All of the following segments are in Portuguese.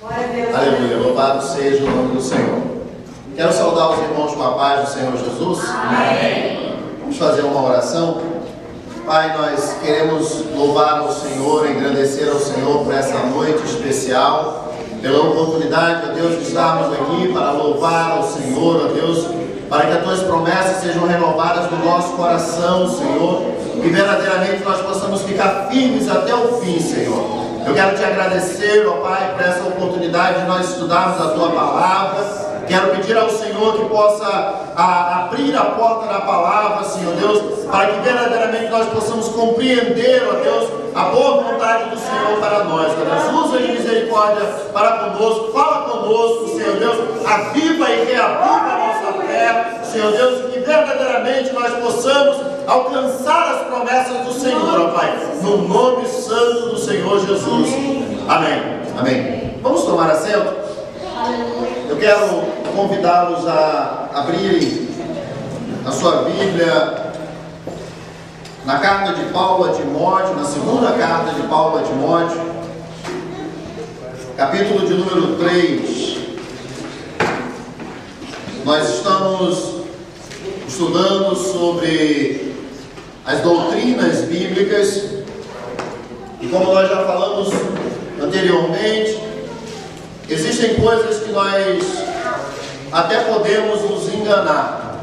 Aleluia, louvado seja o nome do Senhor. Quero saudar os irmãos com a paz do Senhor Jesus. Amém. Vamos fazer uma oração. Pai, nós queremos louvar ao Senhor, engrandecer ao Senhor por essa noite especial, pela oportunidade, ó Deus, de estarmos aqui para louvar ao Senhor, ó Deus, para que as tuas promessas sejam renovadas no nosso coração, Senhor, e verdadeiramente nós possamos ficar firmes até o fim, Senhor. Eu quero te agradecer, ó Pai, por essa oportunidade de nós estudarmos a tua palavra. Quero pedir ao Senhor que possa abrir a porta da palavra, Senhor Deus, para que verdadeiramente nós possamos compreender, ó Deus, a boa vontade do Senhor para nós. Ó Deus, usa de misericórdia para conosco, fala conosco, Senhor Deus, aviva e reaviva a nossa fé, Senhor Deus, que verdadeiramente nós possamos alcançar as promessas do Senhor, ó Pai, no nome santo do Senhor Jesus. Amém. Amém. Vamos tomar assento? Eu quero convidá-los a abrirem a sua Bíblia na carta de Paulo a Timóteo, na segunda carta de Paulo a Timóteo, capítulo de número 3. Nós estamos estudando sobre as doutrinas bíblicas e, como nós já falamos anteriormente, existem coisas que nós até podemos nos enganar,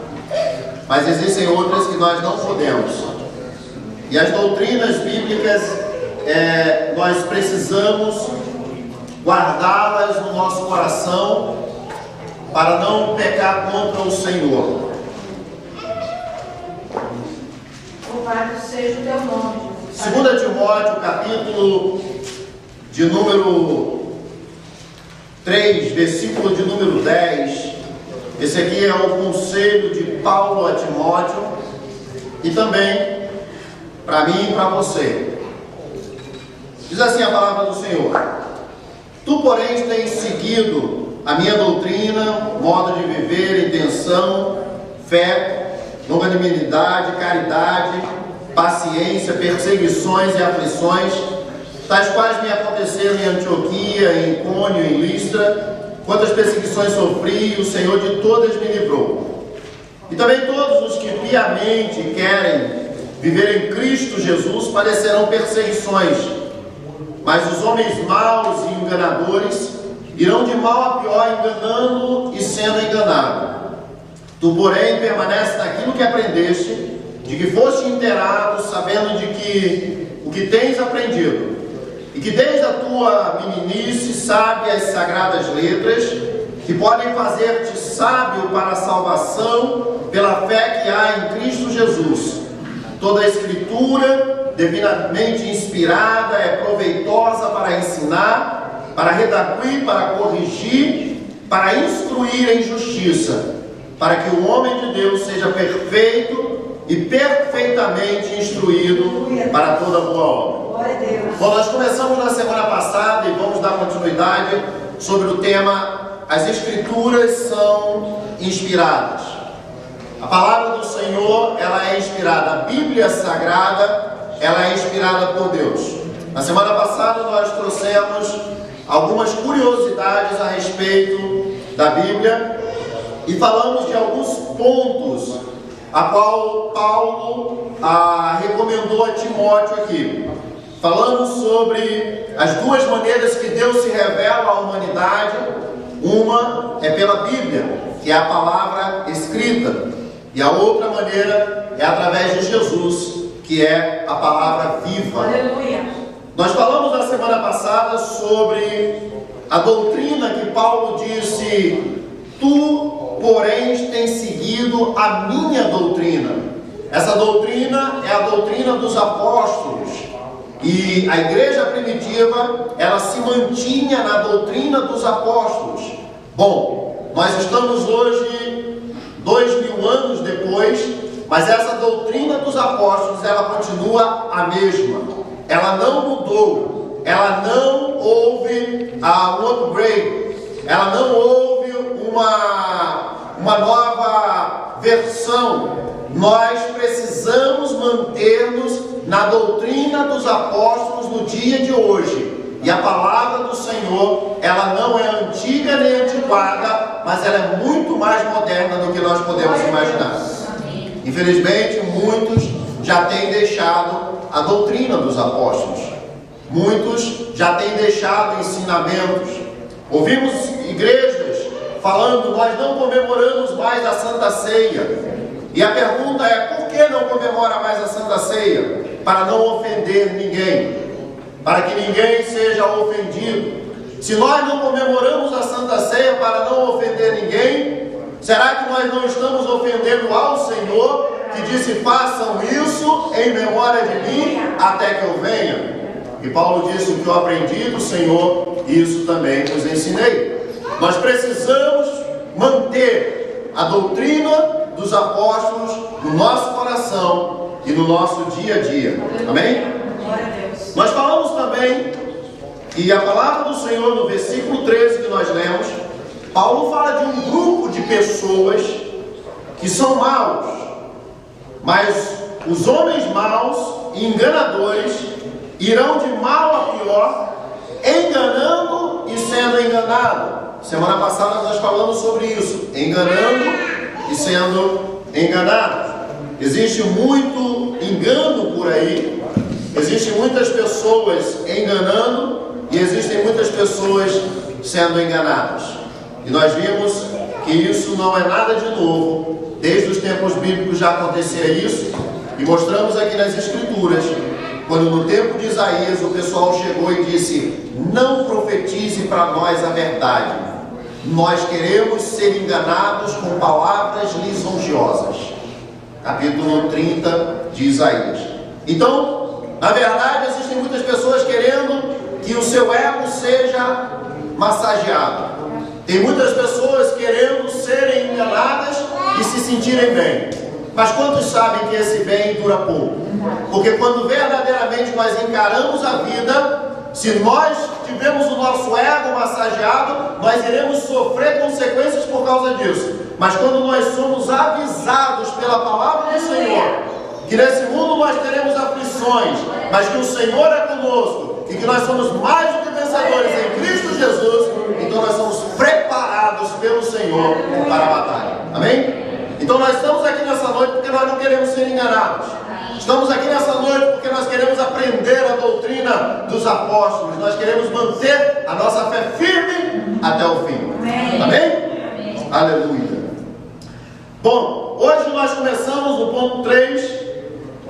mas existem outras que nós não podemos. E as doutrinas bíblicas, nós precisamos guardá-las no nosso coração para não pecar contra o Senhor. Louvado seja o teu nome. 2 Timóteo, capítulo de número 3, versículo de número 10. Esse aqui é o conselho de Paulo a Timóteo e também para mim e para você. Diz assim a palavra do Senhor: Tu, porém, tens seguido a minha doutrina, modo de viver, intenção, fé, longanimidade, caridade, paciência, perseguições e aflições, tais quais me aconteceram em Antioquia, em Icônio, em Listra. Quantas perseguições sofri, o Senhor de todas me livrou. E também todos os que piamente querem viver em Cristo Jesus padecerão perseguições, mas os homens maus e enganadores irão de mal a pior, enganando e sendo enganado. Tu, porém, permanece naquilo que aprendeste, de que foste inteirado, sabendo de que o que tens aprendido, e que desde a tua meninice sabe as sagradas letras, que podem fazer-te sábio para a salvação pela fé que há em Cristo Jesus. Toda a Escritura, divinamente inspirada, é proveitosa para ensinar, para redarguir, para corrigir, para instruir em justiça, para que o homem de Deus seja perfeito e perfeitamente instruído para toda boa obra. Bom, nós começamos na semana passada e vamos dar continuidade sobre o tema: as Escrituras são inspiradas. A palavra do Senhor, ela é inspirada. A Bíblia Sagrada, ela é inspirada por Deus. Na semana passada nós trouxemos algumas curiosidades a respeito da Bíblia e falamos de alguns pontos a qual Paulo recomendou a Timóteo aqui. Falamos sobre as duas maneiras que Deus se revela à humanidade. Uma é pela Bíblia, que é a palavra escrita, e a outra maneira é através de Jesus, que é a palavra viva. Aleluia. Nós falamos na semana passada sobre a doutrina que Paulo disse: Tu, porém, tens seguido a minha doutrina. Essa doutrina é a doutrina dos apóstolos. E a igreja primitiva, ela se mantinha na doutrina dos apóstolos. Bom, nós estamos hoje 2000 anos depois, mas essa doutrina dos apóstolos, ela continua a mesma. Ela não mudou, ela não houve um upgrade, ela não houve uma nova versão. Nós precisamos manter-nos na doutrina dos apóstolos no dia de hoje. E a palavra do Senhor, ela não é antiga nem antiquada, mas ela é muito mais moderna do que nós podemos imaginar. Infelizmente, muitos já têm deixado a doutrina dos apóstolos. Muitos já têm deixado ensinamentos. Ouvimos igrejas falando: nós não comemoramos mais a Santa Ceia. E a pergunta é: por que não comemora mais a Santa Ceia? Para não ofender ninguém, para que ninguém seja ofendido. Se nós não comemoramos a Santa Ceia para não ofender ninguém, será que nós não estamos ofendendo ao Senhor, que disse: façam isso em memória de mim até que eu venha? E Paulo disse: o que eu aprendi do Senhor, isso também vos ensinei. Nós precisamos manter a doutrina dos apóstolos no nosso coração e no nosso dia a dia. Amém? Nós falamos também, e a palavra do Senhor no versículo 13 que nós lemos, Paulo fala de um grupo de pessoas que são maus, mas os homens maus e enganadores irão de mal a pior, enganando e sendo enganado. Semana passada nós falamos sobre isso, enganando e sendo enganados. Existe muito engano por aí, existem muitas pessoas enganando e existem muitas pessoas sendo enganadas. E nós vimos que isso não é nada de novo, desde os tempos bíblicos já acontecia isso, e mostramos aqui nas Escrituras, quando no tempo de Isaías o pessoal chegou e disse: não profetize para nós a verdade, nós queremos ser enganados com palavras lisonjeosas. Capítulo 30 de Isaías. Então, na verdade, existem muitas pessoas querendo que o seu ego seja massageado. Tem muitas pessoas querendo serem enganadas e se sentirem bem. Mas quantos sabem que esse bem dura pouco? Porque quando verdadeiramente nós encaramos a vida, se nós tivermos o nosso ego massageado, nós iremos sofrer consequências por causa disso. Mas quando nós somos avisados pela palavra do Senhor, que nesse mundo nós teremos aflições, mas que o Senhor é conosco, e que nós somos mais do que vencedores em Cristo Jesus, então nós somos preparados pelo Senhor para a batalha. Amém? Então nós estamos aqui nessa noite porque nós não queremos ser enganados. Estamos aqui nessa noite porque nós queremos aprender a doutrina dos apóstolos. Nós queremos manter a nossa fé firme até o fim. Amém? Amém? Aleluia. Bom, hoje nós começamos no ponto 3,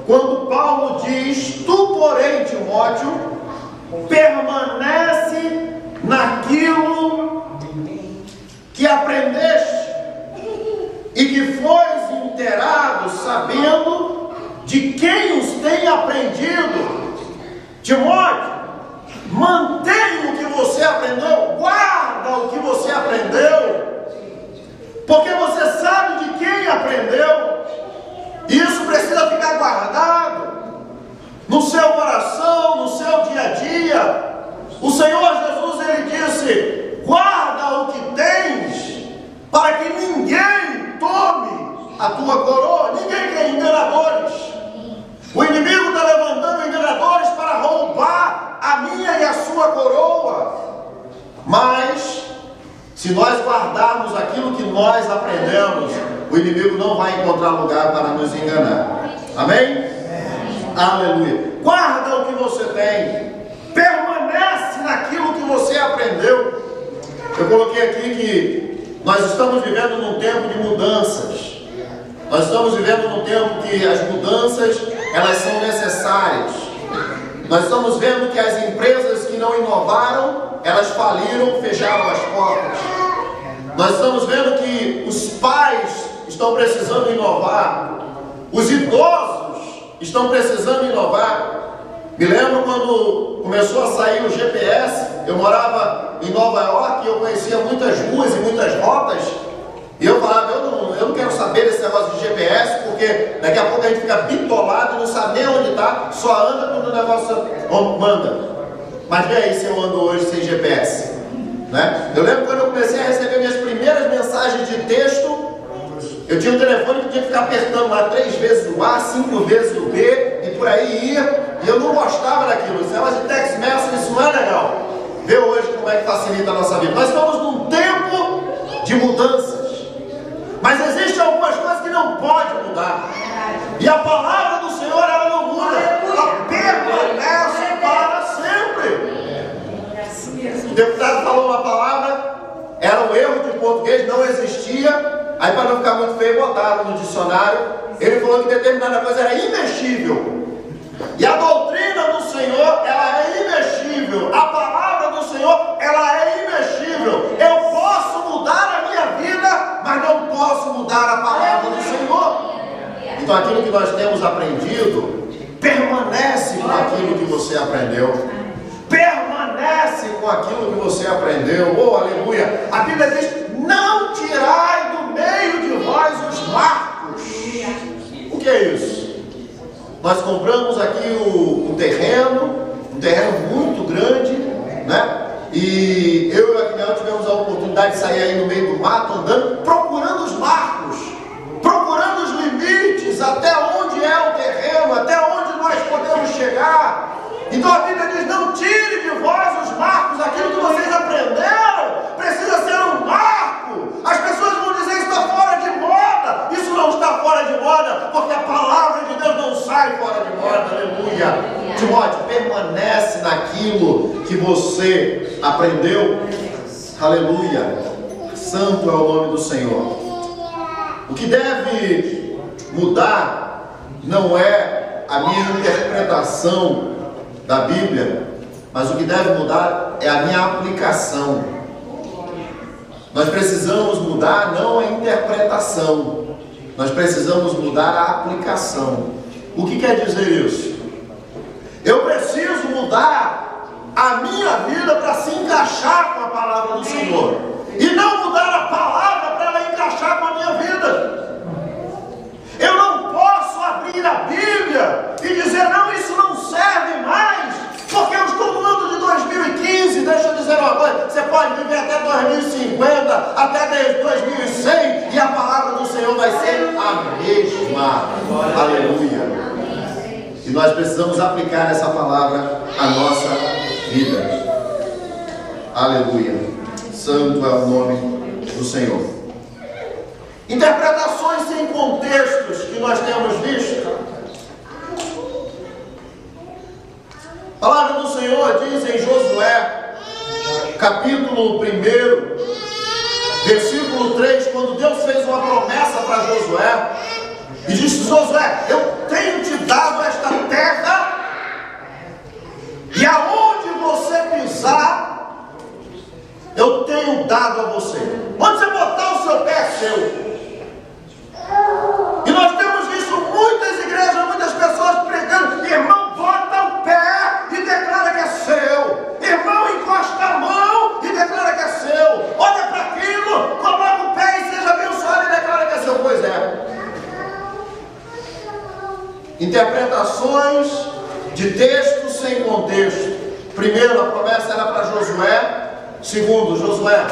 quando Paulo diz: tu, porém, Timóteo, permanece naquilo que aprendeste e que fois inteirado, sabendo de quem os tem aprendido. Timóteo, mantenha o que você aprendeu, guarda o que você aprendeu, porque você sabe de quem aprendeu. Isso precisa ficar guardado no seu coração, no seu dia a dia. O Senhor Jesus, ele disse: guarda o que tens, para que ninguém tome a tua coroa. Ninguém quer enganadores. O inimigo está levantando enganadores para roubar a minha e a sua coroa. Mas se nós guardarmos aquilo que nós aprendemos, o inimigo não vai encontrar lugar para nos enganar. Amém? Aleluia. Guarda o que você tem, permanece naquilo que você aprendeu. Eu coloquei aqui que nós estamos vivendo num tempo de mudanças. Nós estamos vivendo num tempo que as mudanças, elas são necessárias. Nós estamos vendo que as empresas que não inovaram, elas faliram, fecharam as portas. Nós estamos vendo que os pais estão precisando inovar, os idosos estão precisando inovar. Me lembro quando começou a sair o GPS, eu morava em Nova York e eu conhecia muitas ruas e muitas rotas, e eu falava: eu não quero saber desse negócio de GPS, porque daqui a pouco a gente fica bitolado e não sabe nem onde está, só anda quando o negócio manda. Mas vê aí se eu ando hoje sem GPS, né? Eu lembro quando eu comecei a receber minhas primeiras mensagens de texto, eu tinha um telefone que tinha que ficar apertando lá 3 vezes o A, 5 vezes o B, e por aí ia, e eu não gostava daquilo. Esse negócio de text message, isso não é legal. Vê hoje como é que facilita a nossa vida. Nós estamos num tempo de mudanças. Mas existem algumas coisas que não pode mudar. E a palavra do Senhor, ela não muda. Ela permanece para sempre. O deputado falou uma palavra, era um erro de português, não existia. Aí, para não ficar muito feio, botaram no dicionário. Ele falou que determinada coisa era imexível. E a doutrina do Senhor, ela é imexível. A palavra do Senhor, ela é imexível. Eu posso mudar a minha vida, mas não posso mudar a palavra do Senhor. Então aquilo que nós temos aprendido, permanece com aquilo que você aprendeu. Permanece com aquilo que você aprendeu. Oh, aleluia. A Bíblia diz, não tirai do meio de vós os marcos. O que é isso? Nós compramos aqui um terreno muito grande, né? E eu e o Aguinaldo tivemos a oportunidade de sair aí no meio do mato, andando, procurando os marcos, procurando os limites, até onde é o terreno, até onde nós podemos chegar. Então a Bíblia diz, não tire de vós os marcos, aquilo que vocês aprenderam, precisa ser um marco. As pessoas vão dizer, isso está fora de moda. Isso não está fora de moda, porque a palavra de Deus não sai fora de moda, aleluia. Timóteo, permanece naquilo que você aprendeu, aleluia. Santo é o nome do Senhor. O que deve mudar não é a minha interpretação da Bíblia, mas o que deve mudar é a minha aplicação. Nós precisamos mudar não a interpretação, nós precisamos mudar a aplicação. O que quer dizer isso? Eu preciso mudar a minha vida para se encaixar com a palavra do Senhor, e não mudar a palavra para ela encaixar com a minha vida. Eu não posso abrir a Bíblia e dizer, não, isso não serve mais, porque eu estou no ano de 2015, deixa eu dizer uma coisa, você pode viver até 2050, até 2100, e a palavra do Senhor vai ser a mesma. Aleluia. E nós precisamos aplicar essa palavra à nossa vida. Aleluia. Santo é o nome do Senhor. Interpretações sem contextos que nós temos visto. A palavra do Senhor diz em Josué, capítulo 1, versículo 3, quando Deus fez uma promessa para Josué, e disse, Josué, eu tenho te dado esta terra, e aonde você pisar, eu tenho dado a você. Onde você botar o seu pé é seu. E nós temos visto muitas igrejas, muitas pessoas pregando, irmão, bota o pé e declara que é seu. Irmão, encosta a mão e declara que é seu. Olha para aquilo, coloca o pé e seja abençoado e declara que é seu. Pois é. Interpretações de textos sem contexto. Primeiro, a promessa era para Josué. Segundo, Josué,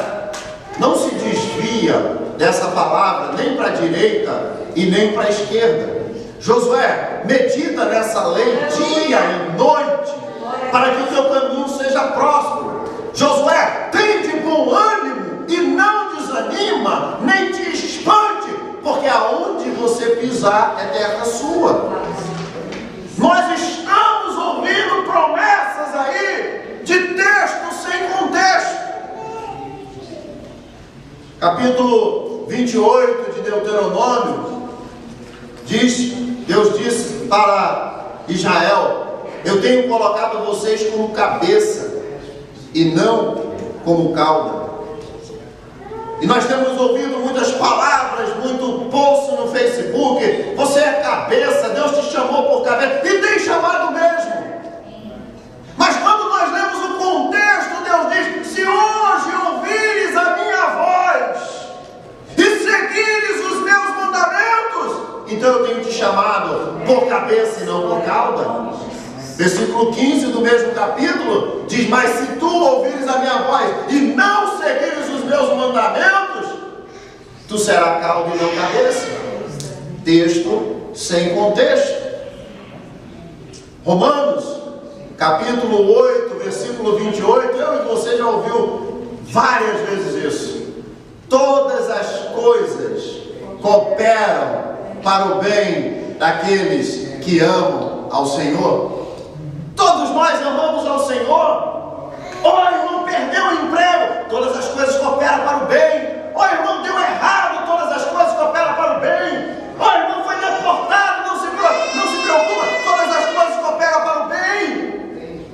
não se desvia dessa palavra nem para a direita e nem para a esquerda. Josué, medita nessa lei dia e noite, para que o teu caminho seja próspero. Josué, tem de bom ânimo e não desanima, nem te espante, porque aonde você pisar é terra sua. Nós estamos ouvindo promessas aí de texto sem contexto. Capítulo 28 de Deuteronômio diz, Deus disse para Israel, eu tenho colocado vocês como cabeça e não como cauda. E nós temos ouvido muitas palavras, muito post no Facebook, você é cabeça, Deus te chamou por cabeça, e tem chamado mesmo. Mas quando nós lemos o contexto, Deus diz, se hoje ouvires a minha voz e seguires os meus mandamentos, então eu tenho te chamado por cabeça e não por cauda. Versículo 15 do mesmo capítulo diz, mas se tu ouvires a minha voz e não seguires os meus mandamentos, tu serás cauda e não cabeça. Texto sem contexto. Romanos, capítulo 8, versículo versículo 28, eu e você já ouviu várias vezes isso. Todas as coisas cooperam para o bem daqueles que amam ao Senhor. Todos nós amamos ao Senhor. Oh, irmão, perdeu o emprego, todas as coisas cooperam para o bem. Oh, irmão, deu errado, todas as coisas cooperam para o bem. Oh, irmão, foi deportado, não se preocupa, todas as coisas cooperam para o bem.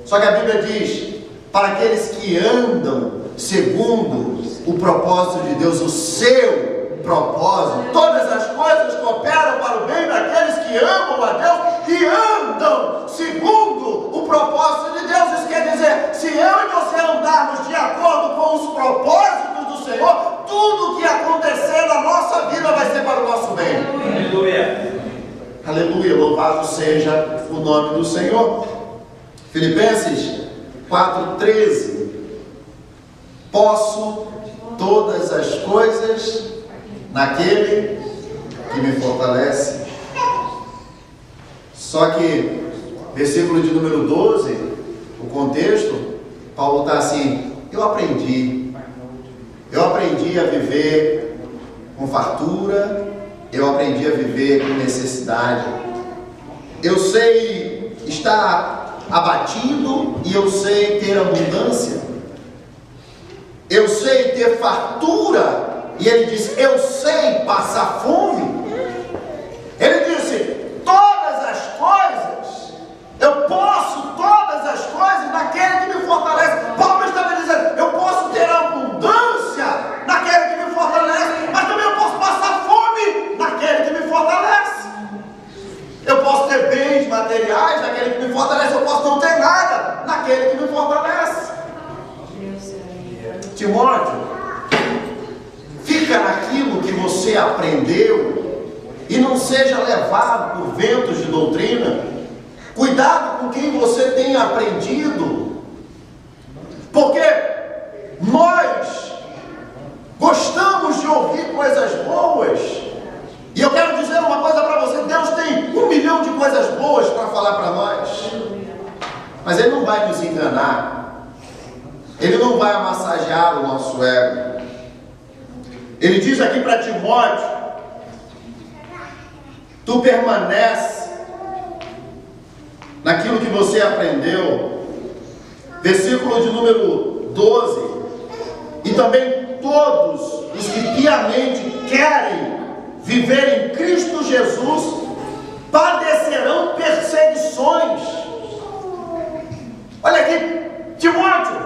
Só que a Bíblia diz, para aqueles que andam segundo o propósito de Deus, o seu propósito, todas as coisas cooperam para o bem daqueles que amam a Deus e andam segundo o propósito de Deus. Isso quer dizer, se eu e você andarmos de acordo com os propósitos do Senhor, tudo que acontecer na nossa vida vai ser para o nosso bem. Aleluia. Aleluia, louvado seja o nome do Senhor. Filipenses 4,13. Posso todas as coisas naquele que me fortalece. Só que, versículo de número 12, o contexto, Paulo está assim: eu aprendi a viver com fartura, eu aprendi a viver com necessidade, eu sei estar abatido e eu sei ter abundância, eu sei ter fartura. E ele disse, eu sei passar fome. Ele disse, todas as coisas, eu posso todas as coisas naquele que me fortalece. Paulo estava dizendo, eu posso ter abundância naquele que me fortalece, mas também eu posso passar fome naquele que me fortalece. Eu posso ter bens materiais naquele que me fortalece, eu posso não ter nada naquele que me fortalece. Timóteo, fica naquilo que você aprendeu e não seja levado por ventos de doutrina. Cuidado com quem você tem aprendido, porque nós gostamos de ouvir coisas boas, e eu quero dizer uma coisa para você: Deus tem 1 milhão de coisas boas para falar para nós, mas Ele não vai nos enganar, Ele não vai massagear o nosso ego. Ele diz aqui para Timóteo, tu permanece naquilo que você aprendeu. Versículo de número 12. E também todos os que piamente querem viver em Cristo Jesus padecerão perseguições. Olha aqui, Timóteo,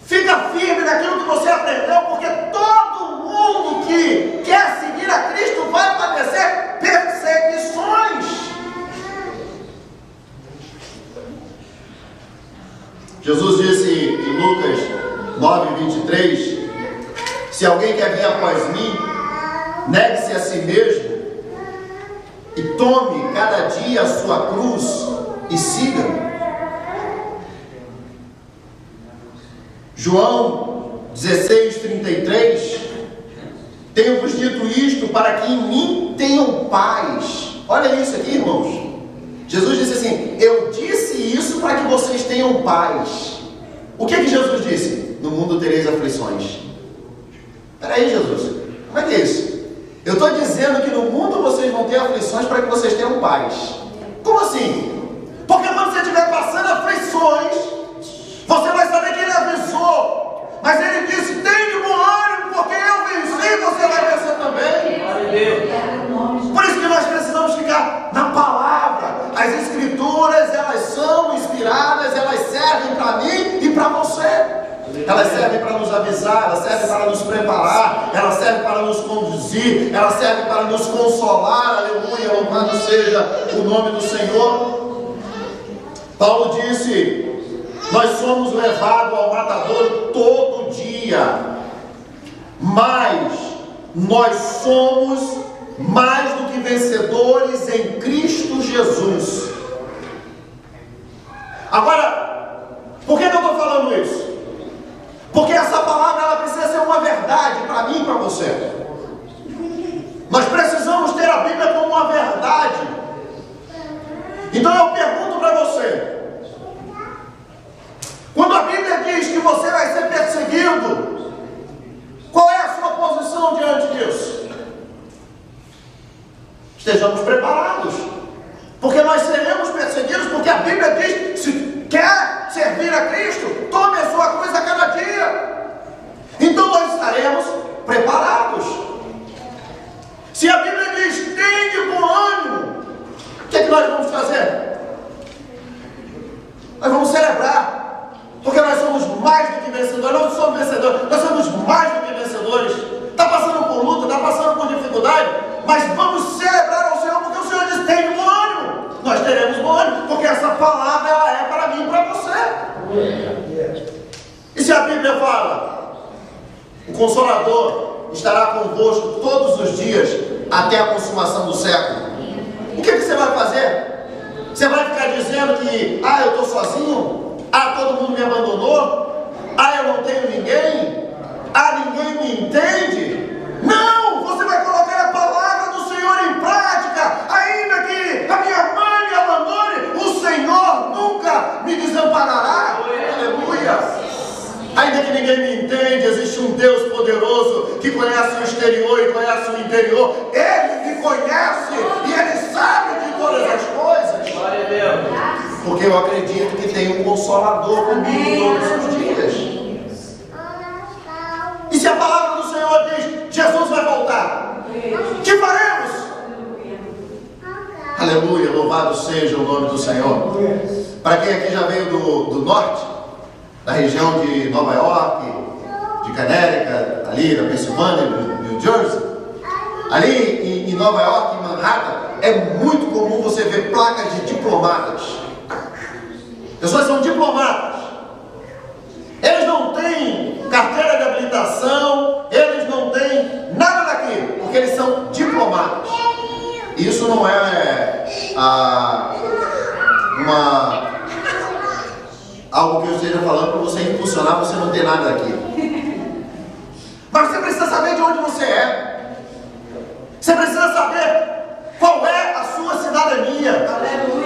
fica firme naquilo que você aprendeu, porque todo mundo que quer seguir a Cristo vai padecer perseguições. Jesus disse em Lucas 9:23, se alguém quer vir após mim, negue-se a si mesmo e tome cada dia a sua cruz e siga-me. João 16:33, tenho-vos dito isto para que em mim tenham paz. Olha isso aqui, irmãos. Jesus disse assim, eu disse isso para que vocês tenham paz. O que Jesus disse? No mundo tereis aflições. Peraí, Jesus, como é que é isso? Eu estou dizendo que no mundo vocês vão ter aflições para que vocês tenham paz. Como assim? Porque quando você estiver passando aflições, você vai saber que Ele avisou, mas Ele disse, tem de bom ânimo, porque eu venci, você vai vencer também. Por isso que nós precisamos ficar na palavra. As escrituras, elas são inspiradas, elas servem para mim e para você. Elas servem para nos avisar, elas servem para nos preparar, elas servem para nos conduzir, elas servem para nos consolar. Aleluia, louvado seja o nome do Senhor. Paulo disse, nós somos levados ao matadouro todo dia, mas nós somos mais do que vencedores em Cristo Jesus. Agora, por que eu estou falando isso? Porque essa palavra ela precisa ser uma verdade para mim e para você. Nós precisamos ter a Bíblia como uma verdade. Então eu pergunto para você, Quando a Bíblia diz que você vai ser perseguido, qual é a sua posição diante disso? Estejamos preparados, porque nós seremos perseguidos, porque a Bíblia diz: se quer servir a Cristo, tome a sua cruz a cada dia. Então nós estaremos preparados. Se a Bíblia diz: tende bom ânimo, o que é que nós vamos fazer? Nós vamos celebrar, porque nós somos mais do que vencedores. Nós não somos vencedores, nós somos mais do que vencedores. Está passando por luta, está passando por dificuldade, mas vamos celebrar ao Senhor, porque o Senhor diz: tem bom ânimo. Nós teremos bom ânimo, porque essa palavra ela é para mim e para você. E se a Bíblia fala: o Consolador estará convosco todos os dias até a consumação do século, o que você vai fazer? Você vai ficar dizendo que: eu estou sozinho, todo mundo me abandonou, eu não tenho ninguém, ninguém me entende? Não! Você vai colocar a palavra do Senhor em prática. Ainda que a minha mãe me abandone, o Senhor nunca me desamparará. Aleluia! Ainda que ninguém me entende, existe um Deus poderoso que conhece o exterior e conhece o interior. Ele me conhece e Ele sabe de todas as coisas. Glória a Deus. Porque eu acredito que tem um Consolador comigo todos os dias. E se a palavra do Senhor diz: Jesus vai voltar, o que faremos? Aleluia, louvado seja o nome do Senhor. Para quem aqui já veio do norte, da região de Nova York, de Connecticut, ali da Pensilvânia, New Jersey, ali em Nova York, em Manhattan, é muito comum você ver placas de diplomatas. Pessoas são diplomatas. Eles não têm carteira de habilitação, eles não têm nada daquilo, porque eles são diplomatas. Isso não é algo que eu esteja falando para você impulsionar, você não ter nada daquilo. Mas você precisa saber de onde você é. Você precisa saber qual é a sua cidadania.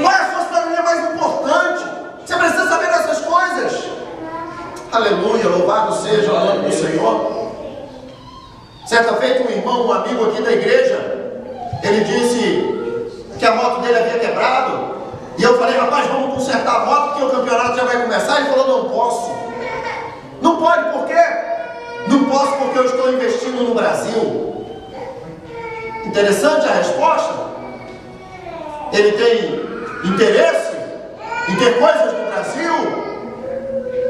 Qual é a sua cidadania mais importante. Você precisa saber dessas coisas. Aleluia, louvado seja o nome do Senhor. Certa feita um irmão, um amigo aqui da igreja, ele disse que a moto dele havia quebrado. E eu falei: rapaz, vamos consertar a moto, porque o campeonato já vai começar. Ele falou: não posso. Não pode, por quê? Não posso porque eu estou investindo no Brasil. Interessante a resposta. Ele tem interesse em ter coisas no Brasil.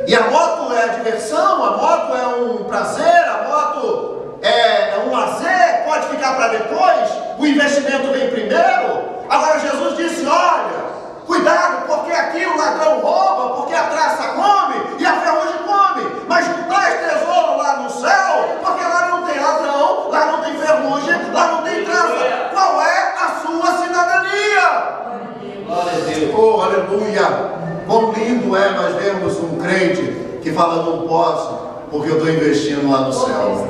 E a moto é a diversão, a moto é um prazer, a moto é um lazer, pode ficar para depois, o investimento vem primeiro. Agora Jesus disse: olha, cuidado, porque aqui o ladrão rouba, porque a traça come e a ferrugem come, mas traz tesouro lá no céu, porque lá não tem ladrão, lá não tem ferrugem, lá não tem traça. Qual é a sua cidadania? Glória a Deus. Oh, aleluia! Quão lindo é nós vermos um crente que fala: não posso porque eu estou investindo lá no céu.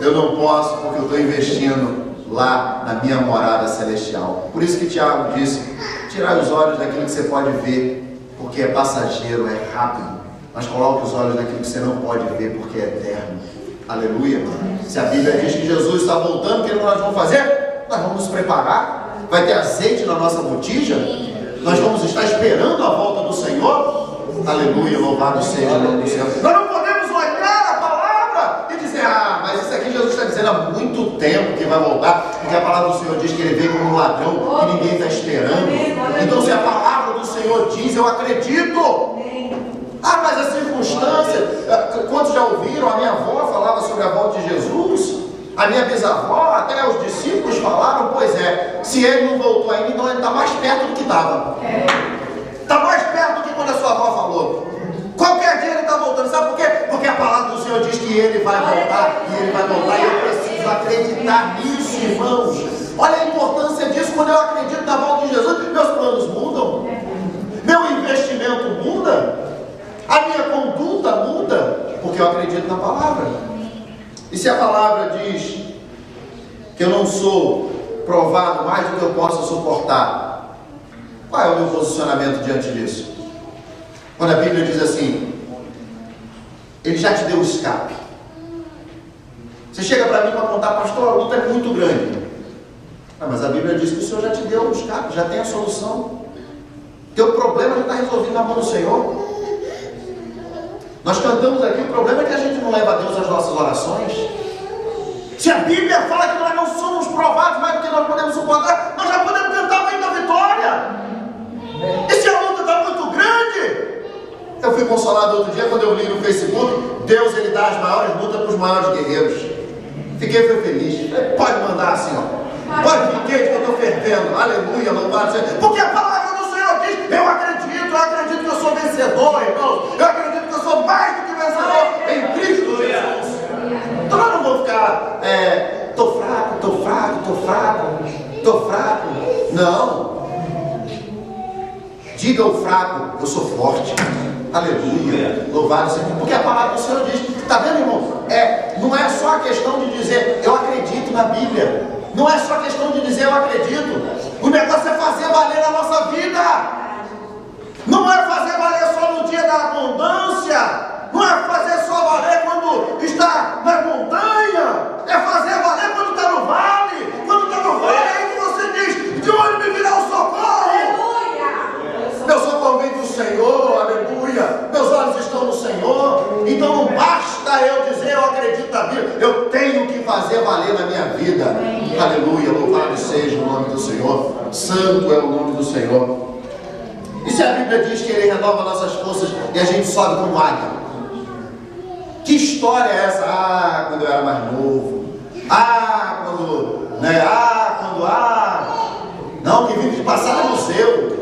Eu não posso porque eu estou investindo lá na minha morada celestial. Por isso que Tiago disse: tirar os olhos daquilo que você pode ver, porque é passageiro, é rápido. Mas coloque os olhos naquilo que você não pode ver, porque é eterno. Aleluia. Se a Bíblia diz que Jesus está voltando, o que nós vamos fazer? Nós vamos nos preparar. Vai ter azeite na nossa botija. Nós vamos estar esperando a volta do Senhor. Aleluia, louvado seja o nome do Senhor. Nós não podemos olhar a palavra e dizer: mas isso aqui Jesus está dizendo há muito tempo que vai voltar, porque a palavra do Senhor diz que Ele vem como um ladrão que ninguém está esperando. Então se a palavra do Senhor diz, eu acredito. Mas a circunstância, quantos já ouviram? A minha avó falava sobre a volta de Jesus, a minha bisavó, até os discípulos falaram: pois é, se Ele não voltou ainda, então Ele está mais perto do que estava. Está mais perto do que quando a sua avó falou. Qualquer dia Ele está voltando. Sabe por quê? Porque a palavra do Senhor diz que Ele vai voltar, e Ele vai voltar, e eu preciso acreditar nisso, irmãos. Olha a importância disso. Quando eu acredito na volta de Jesus, meus planos mudam, meu investimento muda, a minha conduta muda, porque eu acredito na palavra. E se a palavra diz que eu não sou provado mais do que eu possa suportar, qual é o meu posicionamento diante disso? Quando a Bíblia diz assim, Ele já te deu o escape. Você chega para mim para contar, pastor, a luta é muito grande. Mas a Bíblia diz que o Senhor já te deu o escape, já tem a solução. Teu problema já está resolvido na mão do Senhor. Nós cantamos aqui, o problema é que a gente não leva a Deus as nossas orações. Se a Bíblia fala que nós não somos provados mais do que nós podemos suportar, nós já podemos cantar o hino da vitória. E se a luta está muito grande? Eu fui consolado outro dia quando eu li no Facebook, Deus ele dá as maiores lutas para os maiores guerreiros. Foi feliz. Pode mandar assim, ó. Pode vir quente que eu estou fervendo. Aleluia, louvado seja. Porque a palavra do Senhor diz, eu acredito que eu sou vencedor, irmãos. Eu acredito que eu sou mais do que vencedor em Cristo Jesus. Então nós não vamos ficar, tô fraco. Não. Diga ao fraco, eu sou forte. Aleluia, louvado seja. Porque a palavra do Senhor diz, está vendo, irmão? Não é só a questão de dizer, eu acredito na Bíblia. Não é só a questão de dizer, eu acredito. O negócio é fazer valer na nossa vida. Não é fazer valer só no dia da abundância. Não é fazer só valer quando está na montanha. É fazer valer quando está no vale. Quando está no vale, aí que você diz, de onde me virá o socorro? Meu socorro vem do Senhor, aleluia. Meus olhos estão no Senhor. Então não basta eu dizer, eu acredito na Bíblia. Eu tenho que fazer valer na minha vida. Aleluia, louvado seja o nome do Senhor. Santo é o nome do Senhor. E se a Bíblia diz que Ele renova nossas forças e a gente sobe como águia? Que história é essa? Quando eu era mais novo. Não, que vive de passado é museu.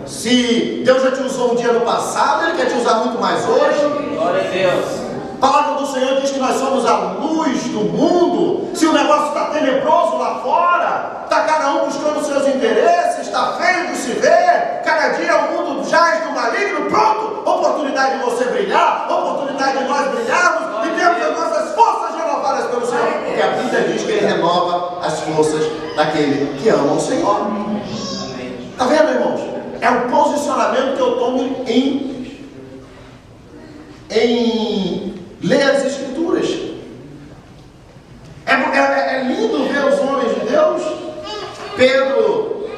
Se Deus já te usou um dia no passado, Ele quer te usar muito mais hoje. Glória a Deus. A palavra do Senhor diz que nós somos a luz do mundo. Se o negócio está tenebroso lá fora, está cada um buscando os seus interesses, está feio de se ver, cada dia o mundo jaz do maligno, pronto, oportunidade de você brilhar, oportunidade de nós brilharmos e termos as nossas forças renovadas pelo Senhor. Porque a Bíblia diz que Ele renova as forças daquele que ama o Senhor. Está vendo, irmãos? É o posicionamento que eu tomo em ler as Escrituras. É lindo ver os homens de Deus. Pedro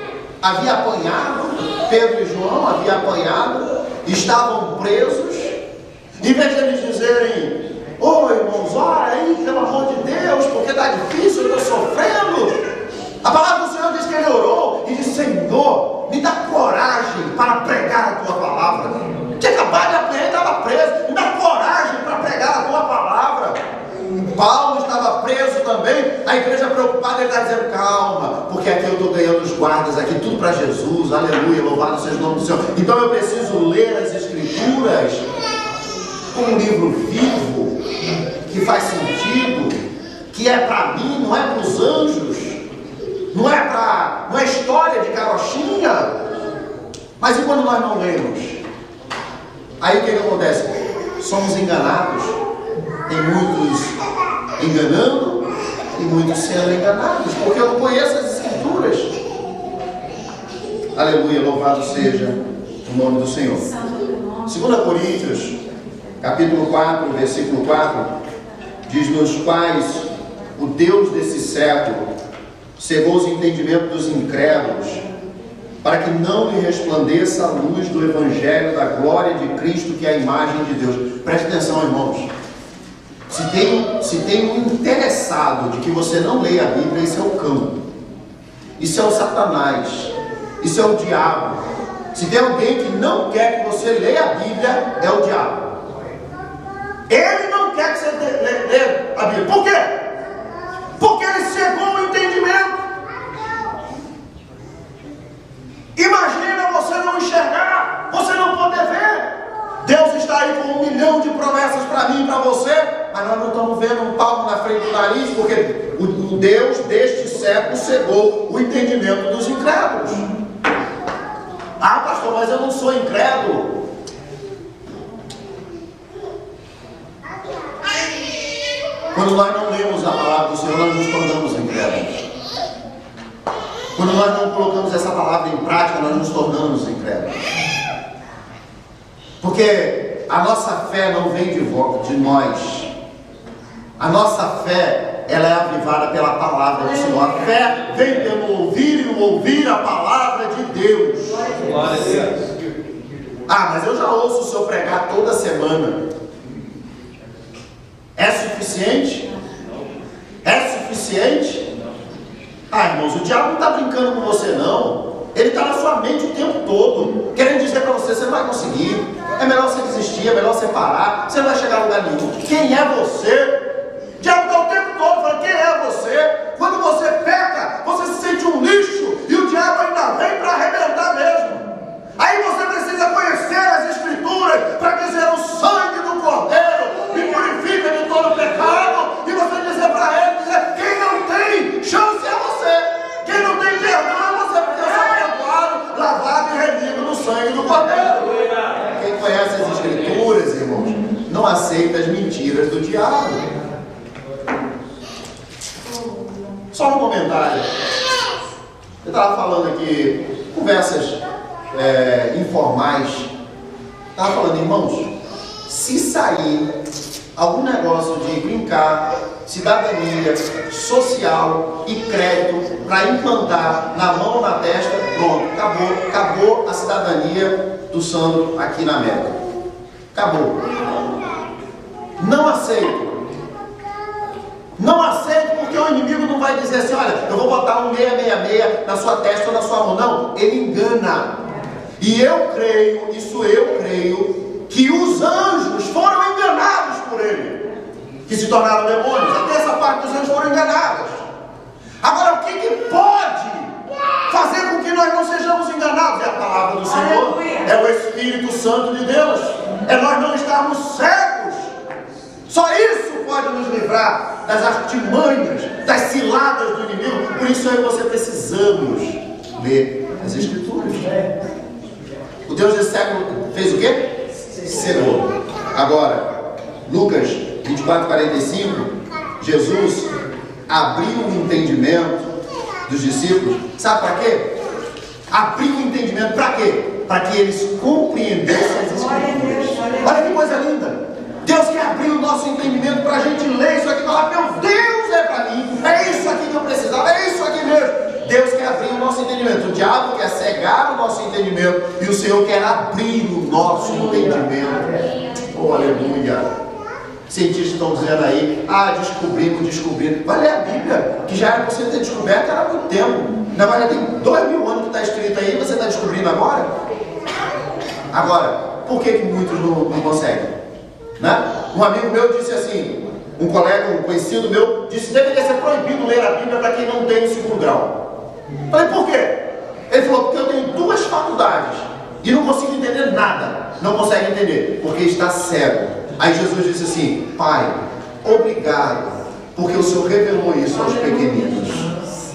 havia apanhado, Pedro e João haviam apanhado, estavam presos. Em vez de eles dizerem, irmãos, ora aí, pelo amor de Deus, porque está difícil, eu estou sofrendo. A palavra do Senhor diz que ele orou e disse, Senhor, me dá coragem para pregar a tua palavra. Que acabado de apanhar, estava preso. Me dá coragem para pregar a tua palavra. Paulo estava preso também. A igreja preocupada, ele está dizendo, calma, porque aqui eu estou ganhando os guardas, aqui tudo para Jesus, aleluia, louvado seja o nome do Senhor. Então eu preciso ler as Escrituras como um livro vivo, que faz sentido, que é para mim, não é para os anjos, não é história de carochinha. Mas e quando nós não lemos? Aí o que acontece? Somos enganados. Tem muitos enganando e muitos sendo enganados, porque eu não conheço as Escrituras. Aleluia, louvado seja o nome do Senhor. 2 Coríntios, capítulo 4, versículo 4, diz-nos quais o Deus desse século cegou os entendimentos dos incrédulos, para que não lhe resplandeça a luz do Evangelho da glória de Cristo, que é a imagem de Deus. Preste atenção, irmãos. Se tem um interessado de que você não leia a Bíblia, isso é o cão, isso é o Satanás, isso é o diabo. Se tem alguém que não quer que você leia a Bíblia, é o diabo. Ele não quer que você leia a Bíblia. Por quê? Porque ele cegou o entendimento. Imagina você não enxergar, você não poder ver. Deus está aí com 1 milhão de promessas para mim e para você, mas nós não estamos vendo um palmo na frente do nariz, porque o Deus deste século cegou o entendimento dos incrédulos. Ah, pastor, mas eu não sou incrédulo. Quando nós não lemos a palavra do Senhor, nós nos tornamos incrédulos. Quando nós não colocamos essa palavra em prática, nós nos tornamos incrédulos. Porque a nossa fé não vem de nós. A nossa fé, ela é avivada pela palavra do Senhor. A fé vem pelo ouvir e o ouvir a palavra de Deus. Glória a Deus. Ah, mas eu já ouço o Senhor pregar toda semana. É suficiente? É suficiente? Ah, irmãos, o diabo não está brincando com você, não. Ele está na sua mente o tempo todo, querendo dizer para você, você não vai conseguir. É melhor você desistir, é melhor você parar. Você não vai chegar a lugar nenhum. Quem é você? O diabo está o tempo todo falando, quem é você? Quando você peca, você se sente um lixo e o diabo ainda vem para arrebentar mesmo. Aí você precisa conhecer as Escrituras para dizer o sangue do Cordeiro me purifica de todo pecado. E você dizer para ele, dizer, quem não tem chance é você. Quem não tem perdão é você, porque eu sou perdoado, lavado e remido no sangue do Cordeiro. Quem conhece as Escrituras, irmãos, não aceita as mentiras do diabo. Só um comentário. Eu estava falando aqui, conversas informais. Estava falando, irmãos, se sair algum negócio de brincar, cidadania, social e crédito para implantar na mão ou na testa, pronto, acabou a cidadania do Sandro aqui na América. Acabou. Não aceito. Não aceito, porque o inimigo não vai dizer assim, olha, eu vou botar um 666 na sua testa ou na sua mão. Não, ele engana. E eu creio, que os anjos foram enganados por ele, que se tornaram demônios. Até essa parte dos anjos foram enganados. Agora, o que pode fazer com que nós não sejamos enganados? É a palavra do Senhor, é o Espírito Santo de Deus, é nós não estarmos cegos. Só isso pode nos livrar das artimanhas, das ciladas do inimigo. Por isso eu e você precisamos ler as Escrituras. O Deus desse século fez o quê? Cegou. Agora, Lucas 24:45, Jesus abriu o entendimento dos discípulos. Sabe para quê? Abriu o entendimento para quê? Para que eles compreendessem as Escrituras. Olha que coisa linda. Deus quer abrir o nosso entendimento para a gente ler isso aqui e falar, meu Deus, é para mim, é isso aqui que eu precisava, é isso aqui mesmo. Deus quer abrir o nosso entendimento. O diabo quer cegar o nosso entendimento e o Senhor quer abrir o nosso entendimento. Oh, aleluia. Cientistas estão dizendo aí, descobrimos. Vai ler a Bíblia, que já era para você ter descoberto há muito tempo. Na verdade, tem 2000 anos que está escrito aí, você está descobrindo agora? Agora, por que muitos não conseguem? Né? Um amigo meu disse assim, um colega, um conhecido meu, disse que deveria ser proibido ler a Bíblia para quem não tem o 2º grau. Falei, por quê? Ele falou, porque eu tenho 2 faculdades e não consigo entender nada. Não consegue entender, porque está cego. Aí Jesus disse assim, Pai, obrigado, porque o Senhor revelou isso aos pequeninos.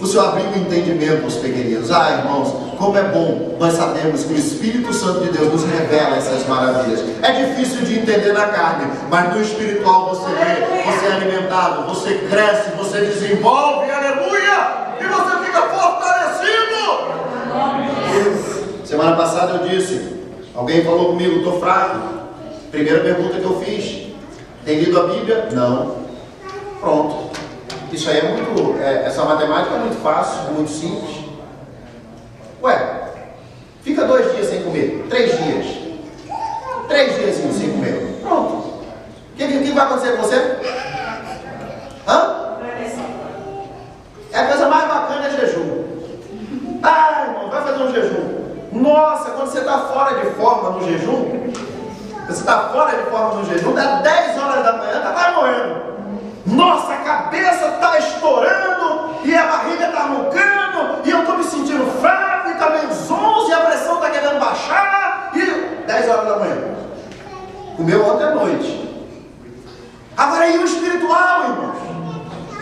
O Senhor abriu o entendimento aos pequeninos. Irmãos, como é bom nós sabemos que o Espírito Santo de Deus nos revela essas maravilhas. É difícil de entender na carne, mas no espiritual você vê, você é alimentado, você cresce, você desenvolve, aleluia, e você fica fortalecido. Semana passada eu disse, alguém falou comigo, estou fraco. Primeira pergunta que eu fiz, tem lido a Bíblia? Não. Pronto. Isso aí é muito, essa matemática é muito fácil, é muito simples. Ué, fica 2 dias sem comer, 3 dias. 3 dias sem comer. Pronto. O que vai acontecer com você? É a coisa mais bacana é jejum. Irmão, vai fazer um jejum. Nossa, quando você está fora de forma no jejum, dá 10 horas da manhã, está quase morrendo. Nossa, a cabeça está estourando e a barriga está roncando e eu estou me sentindo fraco e está menos 11 e a pressão está querendo baixar e 10 horas da manhã. Comeu ontem à noite. Agora e o espiritual, irmãos?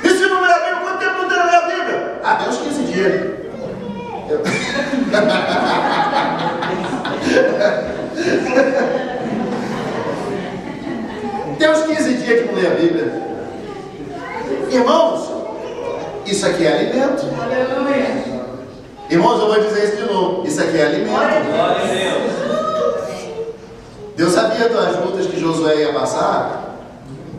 E se não ler a Bíblia, quanto tempo não tem a ler a Bíblia? Tem uns 15 dias. Tem uns 15 dias que não lê a Bíblia. Irmãos, isso aqui é alimento. Aleluia. Irmãos, eu vou dizer isso de novo. Isso aqui é alimento. Deus sabia das lutas que Josué ia passar.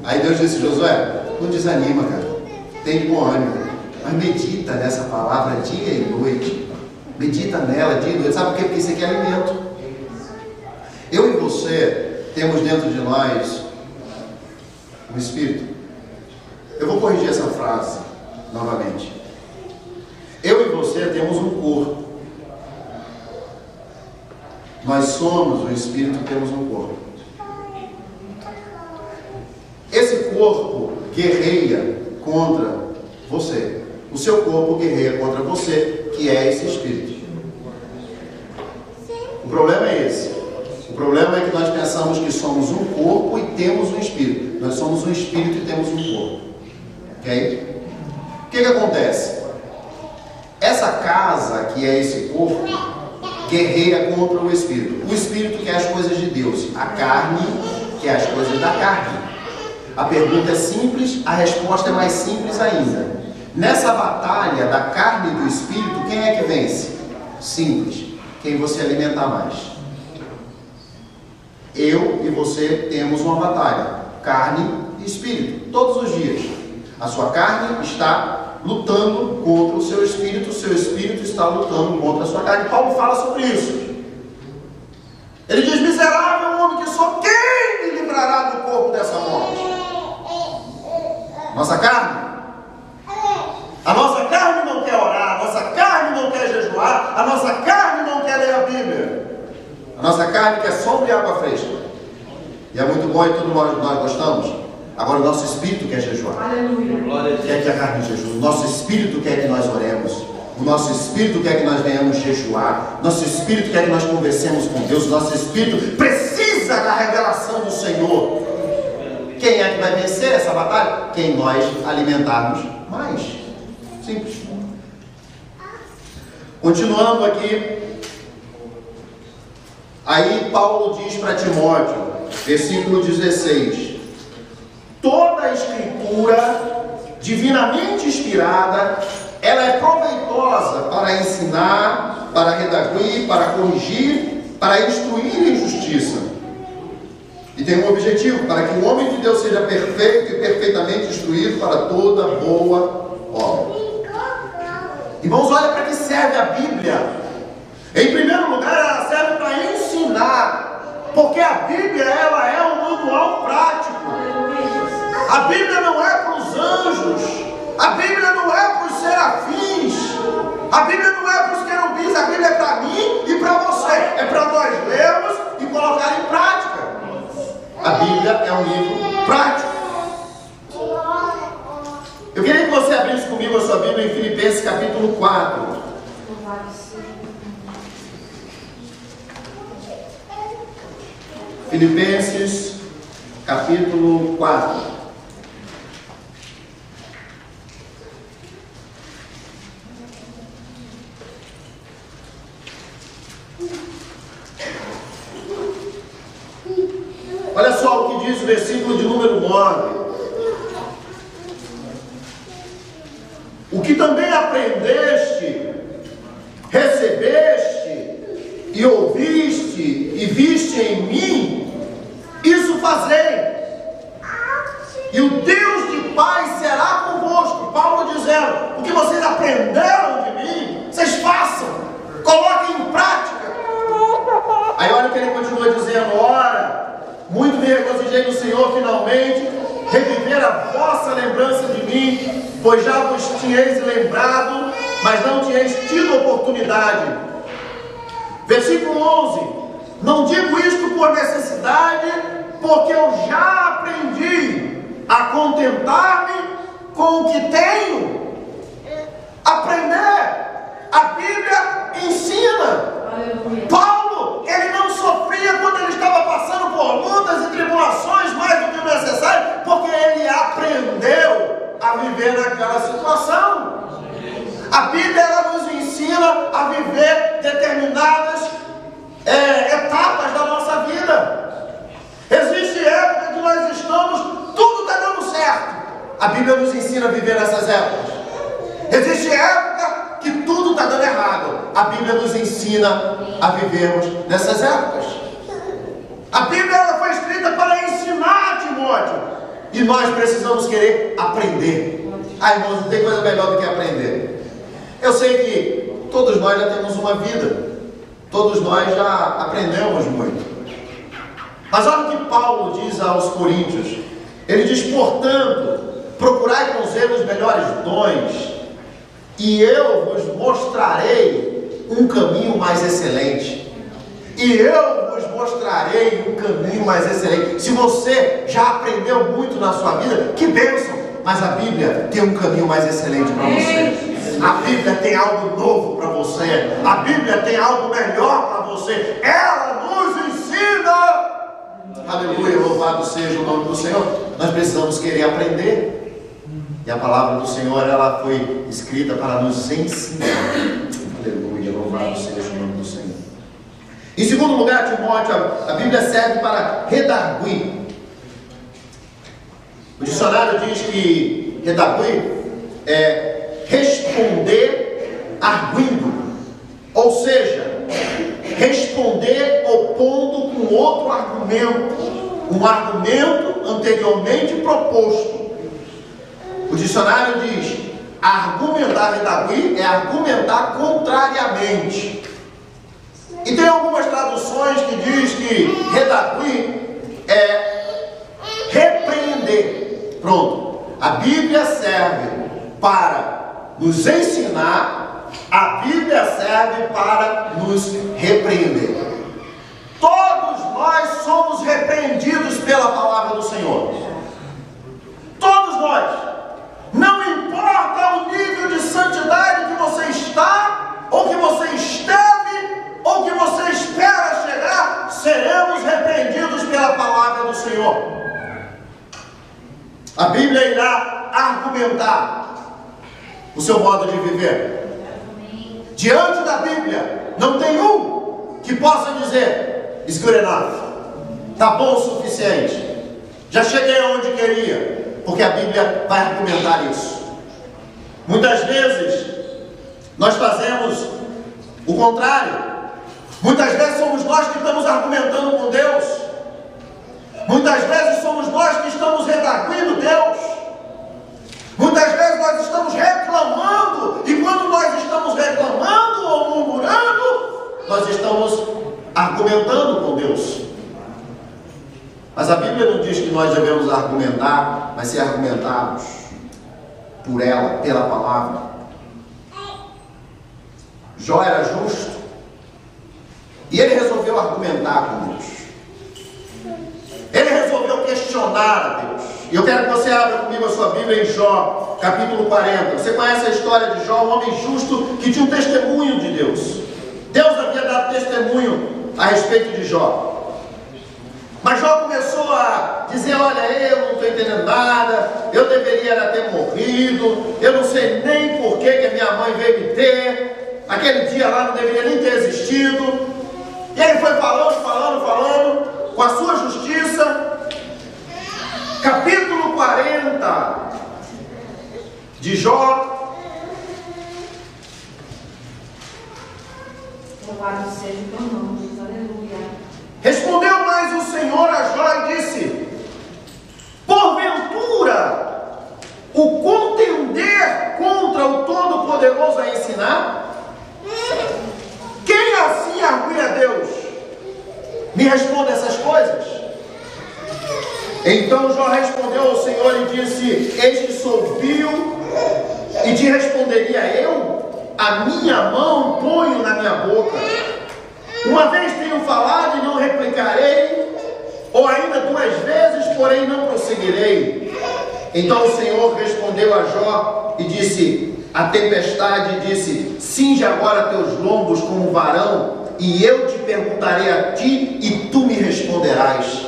Aí Deus disse: Josué, não desanima, cara, tem bom ânimo, mas medita nessa palavra dia e noite, medita nela dia e noite. Sabe por quê? Porque isso aqui é alimento. Eu e você temos dentro de nós um espírito. Eu vou corrigir essa frase novamente. Eu e você temos um corpo. Nós somos o espírito e temos um corpo. Esse corpo guerreia contra você. O seu corpo guerreia contra você, que é esse espírito. O problema é esse. O problema é que nós pensamos que somos um corpo e temos um espírito. Nós somos um espírito e temos um corpo. Ok? O que acontece? Essa casa, que é esse corpo, guerreia contra o espírito. O espírito quer as coisas de Deus. A carne quer as coisas da carne. A pergunta é simples, a resposta é mais simples ainda. Nessa batalha da carne e do espírito, quem é que vence? Simples. Quem você alimentar mais. Eu e você temos uma batalha. Carne e espírito. Todos os dias. A sua carne está lutando contra o seu espírito está lutando contra a sua carne. Paulo fala sobre isso. Ele diz: miserável homem que sou, quem me livrará do corpo dessa morte? Nossa carne. A nossa carne não quer orar, a nossa carne não quer jejuar, a nossa carne não quer ler a Bíblia. A nossa carne quer sombra e água fresca. E é muito bom e todos nós gostamos. Agora o nosso espírito quer jejuar. Aleluia. Quer que a carne jejue. O nosso espírito quer que nós oremos. O nosso espírito quer que nós venhamos jejuar. Nosso espírito quer que nós conversemos com Deus. O nosso espírito precisa da revelação do Senhor. Quem é que vai vencer essa batalha? Quem nós alimentarmos mais. Simples. Continuando aqui. Aí Paulo diz para Timóteo, versículo 16: toda a escritura divinamente inspirada, ela é proveitosa para ensinar, para redarguir, para corrigir, para instruir em justiça. E tem um objetivo: para que o homem de Deus seja perfeito e perfeitamente instruído para toda boa obra. Irmãos, olha para que serve a Bíblia. Em primeiro lugar, ela serve para ensinar, porque a Bíblia, ela é um manual prático. A Bíblia não é para os anjos, a Bíblia não é para os serafins, a Bíblia não é para os querubins, a Bíblia é para mim e para você, é para nós lermos e colocar em prática. A Bíblia é um livro prático. Eu queria que você abrisse comigo a sua Bíblia em Filipenses capítulo 4. Filipenses capítulo 4. Olha só o que diz o versículo de número 9. O que também aprendeste, recebeste e ouviste e viste em mim, isso fazei, e o Deus de paz será convosco. Paulo dizendo: o que vocês aprenderam de mim, vocês façam, coloquem em prática. Aí olha o que ele continua dizendo: ora, muito me regozijei no Senhor finalmente reviver a vossa lembrança de mim, pois já vos tinhais lembrado, mas não tinhais tido oportunidade. Versículo 11: não digo isto por necessidade, porque eu já aprendi a contentar-me com o que tenho. Aprender. A Bíblia ensina. Aleluia. Paulo, ele não sofria quando ele estava passando por lutas e tribulações mais do que o necessário, porque ele aprendeu a viver naquela situação. A Bíblia, ela nos ensina a viver determinadas etapas da nossa vida. Existe época que nós estamos, tudo está dando certo. A Bíblia nos ensina a viver nessas épocas. Existe época que tudo está dando errado. A Bíblia nos ensina a vivermos nessas épocas. A Bíblia, Timóteo, e nós precisamos querer aprender. Irmãos, não tem coisa melhor do que aprender. Eu sei que todos nós já temos uma vida, todos nós já aprendemos muito. Mas olha o que Paulo diz aos Coríntios. Ele diz: portanto, procurai com zelo os melhores dons, e eu vos mostrarei um caminho mais excelente. E eu vos mostrarei um caminho mais excelente. Se você já aprendeu muito na sua vida, que bênção! Mas a Bíblia tem um caminho mais excelente para você. A Bíblia tem algo novo para você. A Bíblia tem algo melhor para você. Ela nos ensina. Aleluia, louvado seja o nome do Senhor. Nós precisamos querer aprender. E a palavra do Senhor, ela foi escrita para nos ensinar. Aleluia, louvado seja o nome do Senhor. Em segundo lugar, Timóteo, a Bíblia serve para redarguir. O dicionário diz que redarguir é responder arguindo, ou seja, responder opondo com outro argumento, um argumento anteriormente proposto. O dicionário diz: argumentar, redarguir é argumentar contrariamente. E tem algumas traduções que diz que redarguir é repreender. Pronto. A Bíblia serve para nos ensinar, a Bíblia serve para nos repreender. Todos nós somos repreendidos pela palavra do Senhor. Todos nós. Não importa o nível de santidade que você está, ou que você esteve, ou que você espera chegar, seremos repreendidos pela palavra do Senhor. A Bíblia irá argumentar o seu modo de viver. Diante da Bíblia, não tem um que possa dizer: it's good enough, está bom o suficiente, já cheguei aonde queria, porque a Bíblia vai argumentar isso. Muitas vezes nós fazemos o contrário. Muitas vezes somos nós que estamos argumentando com Deus. Muitas vezes somos nós que estamos redarguindo Deus. Muitas vezes nós estamos reclamando. E quando nós estamos reclamando ou murmurando, nós estamos argumentando com Deus. Mas a Bíblia não diz que nós devemos argumentar, mas ser argumentados por ela, pela palavra. Jó era justo. E ele resolveu argumentar com Deus. Ele resolveu questionar a Deus. E eu quero que você abra comigo a sua Bíblia em Jó, capítulo 40. Você conhece a história de Jó, um homem justo que tinha um testemunho de Deus. Deus havia dado testemunho a respeito de Jó. Mas Jó começou a dizer: olha, eu não estou entendendo nada, eu deveria ter morrido, eu não sei nem por que a minha mãe veio me ter, aquele dia lá não deveria nem ter existido. E ele foi falando, com a sua justiça. Capítulo 40 de Jó. Louvado seja o teu nome, Jesus, aleluia. Respondeu mais o Senhor a Jó e disse: porventura o contender contra o Todo-Poderoso a ensinar? Quem assim argui a Deus? Me responda essas coisas. Então Jó respondeu ao Senhor e disse: eis que sou vil, e te responderia eu? A minha mão ponho na minha boca. Uma vez tenho falado e não replicarei, ou ainda 2 vezes, porém não prosseguirei. Então o Senhor respondeu a Jó e disse: a tempestade disse: cinge agora teus lombos como varão, e eu te perguntarei a ti, e tu me responderás.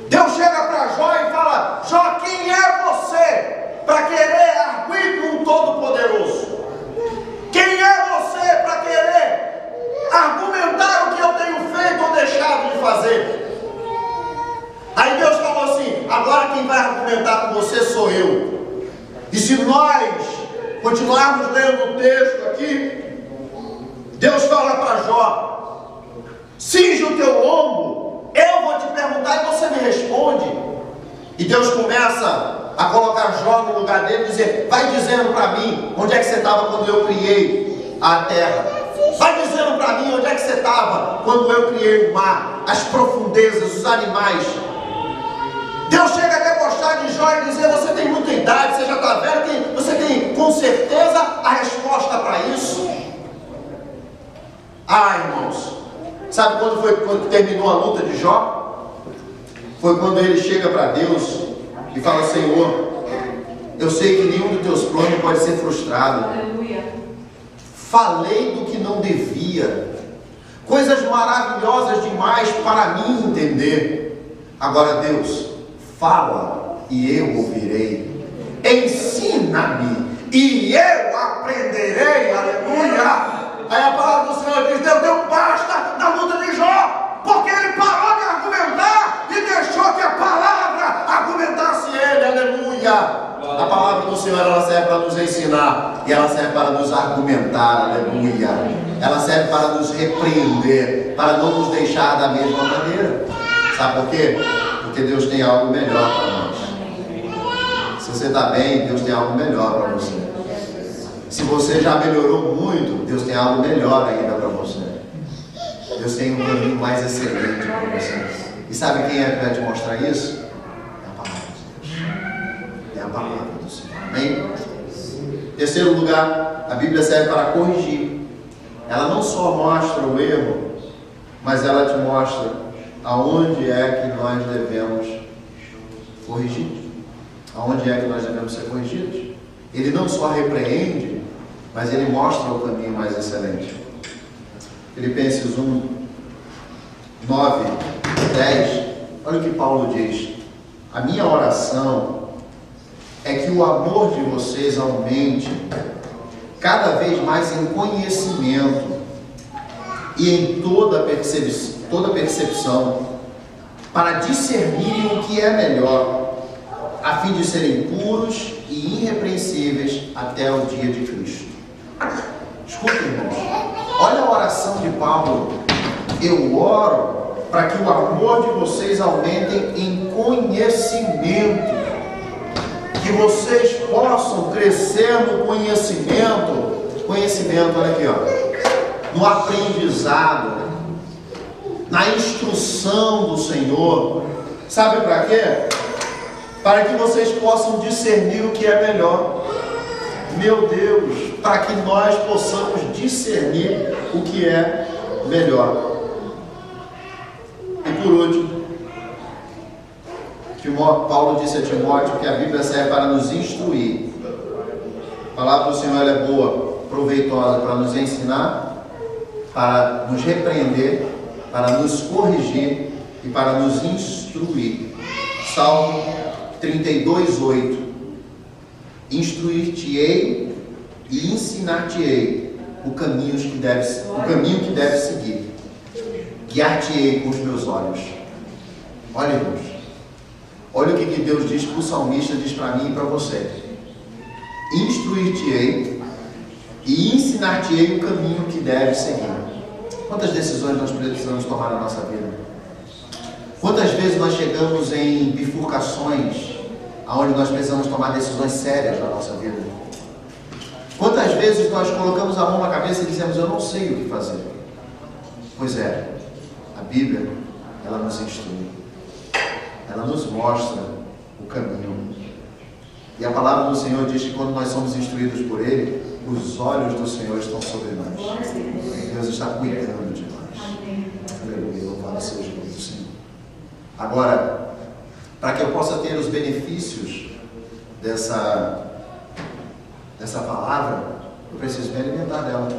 Deus chega para Jó e fala: Jó, quem é você para querer arguir com o Todo-Poderoso? Quem é você para querer argumentar o que eu tenho feito ou deixado de fazer? Aí Deus falou assim: agora quem vai argumentar com você sou eu. E se nós continuarmos lendo o texto aqui, Deus fala para Jó: cinge o teu lombo, eu vou te perguntar e você me responde. E Deus começa a colocar Jó no lugar dele e dizer: vai dizendo para mim onde é que você estava quando eu criei a terra. Vai dizendo para mim onde é que você estava quando eu criei o mar, as profundezas, os animais. Deus chega a debochar de Jó e dizer: você tem muita idade, você já está velho, você tem com certeza a resposta para isso. Irmãos, sabe quando terminou a luta de Jó? Foi quando ele chega para Deus e fala: Senhor, eu sei que nenhum dos teus planos pode ser frustrado. Aleluia. Falei do que não devia, coisas maravilhosas demais para mim entender. Agora, Deus, fala e eu ouvirei. Ensina-me e eu aprenderei. Aleluia. Aí a palavra do Senhor diz: Deus deu basta na luta de Jó, porque ele parou de argumentar e deixou que a palavra argumentasse ele. Aleluia. A palavra do Senhor, ela serve para nos ensinar e ela serve para nos argumentar. Aleluia. Ela serve para nos repreender, para não nos deixar da mesma maneira. Sabe por quê? Porque Deus tem algo melhor para nós. Se você está bem, Deus tem algo melhor para você. Se você já melhorou muito, Deus tem algo melhor ainda para você. Deus tem um caminho mais excelente para você. E sabe quem é que vai te mostrar isso? É a palavra de Deus. É a palavra do Senhor. Amém? Terceiro lugar, a Bíblia serve para corrigir. Ela não só mostra o erro, mas ela te mostra aonde é que nós devemos corrigir. Aonde é que nós devemos ser corrigidos. Ele não só repreende, mas ele mostra o caminho mais excelente. Filipenses 1, 9, 10. Olha o que Paulo diz: a minha oração é que o amor de vocês aumente cada vez mais em conhecimento e em toda percepção, para discernirem o que é melhor, a fim de serem puros e irrepreensíveis até o dia de Cristo. Escuta, irmãos, olha a oração de Paulo: eu oro para que o amor de vocês aumentem em conhecimento, que vocês possam crescer no conhecimento, olha aqui, ó, no aprendizado, na instrução do Senhor. Sabe para quê? Para que vocês possam discernir o que é melhor. Meu Deus, para que nós possamos discernir o que é melhor. E por último, Paulo disse a Timóteo que a Bíblia serve para nos instruir. A palavra do Senhor, ela é boa, proveitosa para nos ensinar, para nos repreender, para nos corrigir e para nos instruir. Salmo 32:8. Instruir-te-ei e ensinar-te-ei o caminho que deve seguir. Guiar-te-ei com os meus olhos. Olha, irmãos, olha o que Deus diz para o salmista, diz para mim e para você: instruir-te-ei e ensinar-te-ei o caminho que deve seguir. Quantas decisões nós precisamos tomar na nossa vida? Quantas vezes nós chegamos em bifurcações onde nós precisamos tomar decisões sérias na nossa vida? Quantas vezes nós colocamos a mão na cabeça e dizemos: eu não sei o que fazer? Pois é, a Bíblia, ela nos instrui, ela nos mostra o caminho. E a palavra do Senhor diz que quando nós somos instruídos por Ele, os olhos do Senhor estão sobre nós. Deus está cuidando de nós. Aleluia, louvado seja o nome do Senhor. Agora, para que eu possa ter os benefícios dessa palavra, eu preciso me alimentar dela.